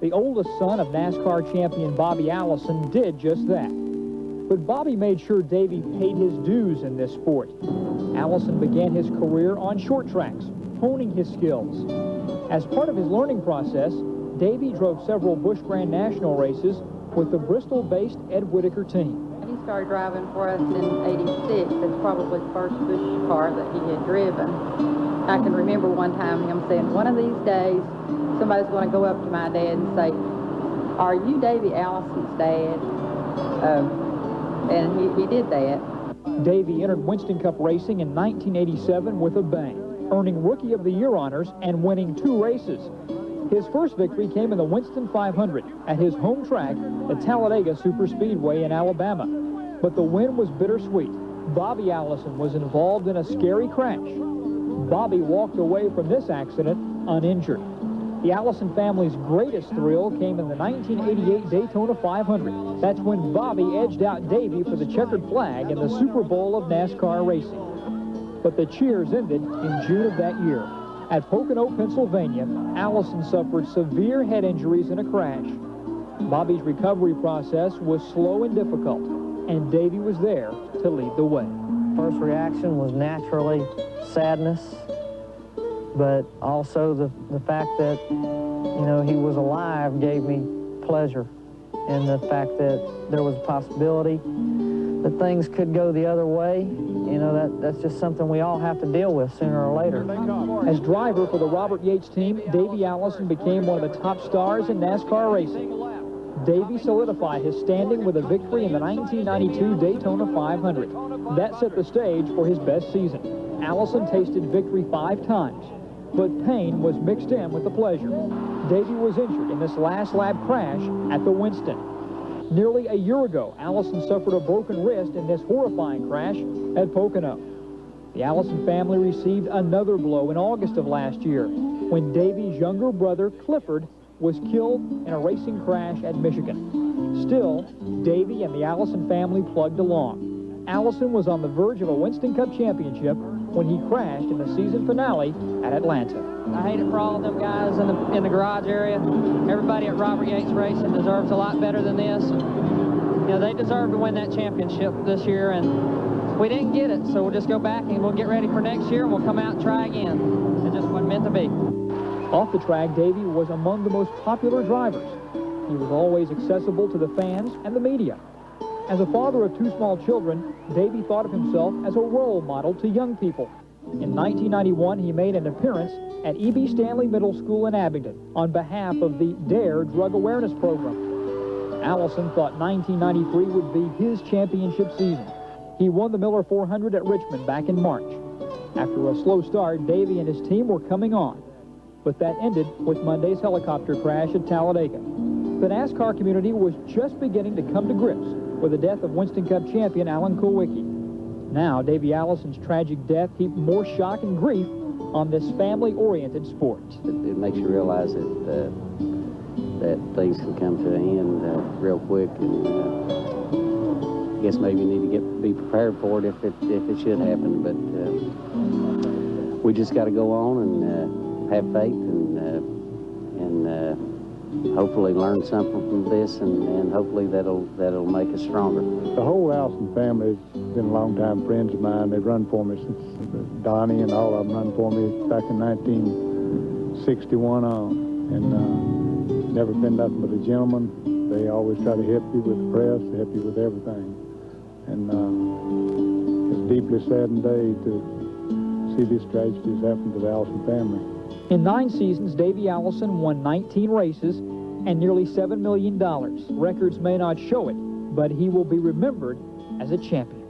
The oldest son of NASCAR champion Bobby Allison did just that. But Bobby made sure Davey paid his dues in this sport. Allison began his career on short tracks, honing his skills. As part of his learning process, Davey drove several Busch Grand National races with the Bristol-based Ed Whitaker team. He started driving for us in '86. That's probably the first Busch car that he had driven. I can remember one time him saying, one of these days, somebody's going to go up to my dad and say, "Are you Davey Allison's dad?" And he did that. Davey entered Winston Cup racing in 1987 with a bang, earning Rookie of the Year honors and winning 2 races. His first victory came in the Winston 500 at his home track, the Talladega Superspeedway in Alabama. But the win was bittersweet. Bobby Allison was involved in a scary crash. Bobby walked away from this accident uninjured. The Allison family's greatest thrill came in the 1988 Daytona 500. That's when Bobby edged out Davey for the checkered flag in the Super Bowl of NASCAR racing. But the cheers ended in June of that year. At Pocono, Pennsylvania, Allison suffered severe head injuries in a crash. Bobby's recovery process was slow and difficult, and Davey was there to lead the way. First reaction was naturally sadness, but also the fact that, you know, he was alive gave me pleasure, and the fact that there was a possibility that things could go the other way. You know, that's just something we all have to deal with sooner or later. As driver for the Robert Yates team, Davey Allison became one of the top stars in NASCAR racing. Davey solidified his standing with a victory in the 1992 Daytona 500. That set the stage for his best season. Allison tasted victory 5 times, but pain was mixed in with the pleasure. Davey was injured in this last lap crash at the Winston. Nearly a year ago, Allison suffered a broken wrist in this horrifying crash at Pocono. The Allison family received another blow in August of last year when Davey's younger brother, Clifford, was killed in a racing crash at Michigan. Still, Davey and the Allison family plugged along. Allison was on the verge of a Winston Cup championship when he crashed in the season finale at Atlanta. I hate it for all of them guys in the garage area. Everybody at Robert Yates Racing deserves a lot better than this. You know, they deserve to win that championship this year, and we didn't get it, so we'll just go back and we'll get ready for next year, and we'll come out and try again. It just wasn't meant to be. Off the track, Davey was among the most popular drivers. He was always accessible to the fans and the media. As a father of 2 small children, Davey thought of himself as a role model to young people. In 1991, he made an appearance at E.B. Stanley Middle School in Abingdon on behalf of the DARE drug awareness program. Allison thought 1993 would be his championship season. He won the Miller 400 at Richmond back in March. After a slow start, Davey and his team were coming on, but that ended with Monday's helicopter crash at Talladega. The NASCAR community was just beginning to come to grips with the death of Winston Cup champion Alan Kulwicki. Now, Davey Allison's tragic death heaped more shock and grief on this family-oriented sport. It makes you realize that that things can come to an end real quick, and I guess maybe you need to be prepared for it if it should happen. But we just got to go on and have faith and hopefully learn something from this, and hopefully that'll make us stronger. The whole Allison family has been long-time friends of mine. They've run for me since Donnie and all of them run for me back in 1961 on, and never been nothing but a gentleman. They always try to help you with the press, help you with everything, and it's deeply saddened day to see these tragedies happen to the Allison family. In 9 seasons, Davey Allison won 19 races and nearly $7 million. Records may not show it, but he will be remembered as a champion.